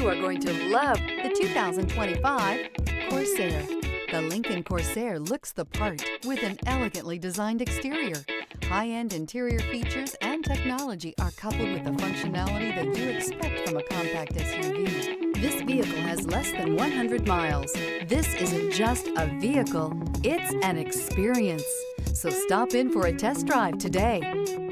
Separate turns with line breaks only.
You are going to love the 2025 Corsair. The Lincoln Corsair looks the part with an elegantly designed exterior. High-end interior features and technology are coupled with the functionality that you expect from a compact SUV. This vehicle has less than 100 miles. This isn't just a vehicle, it's an experience. So stop in for a test drive today.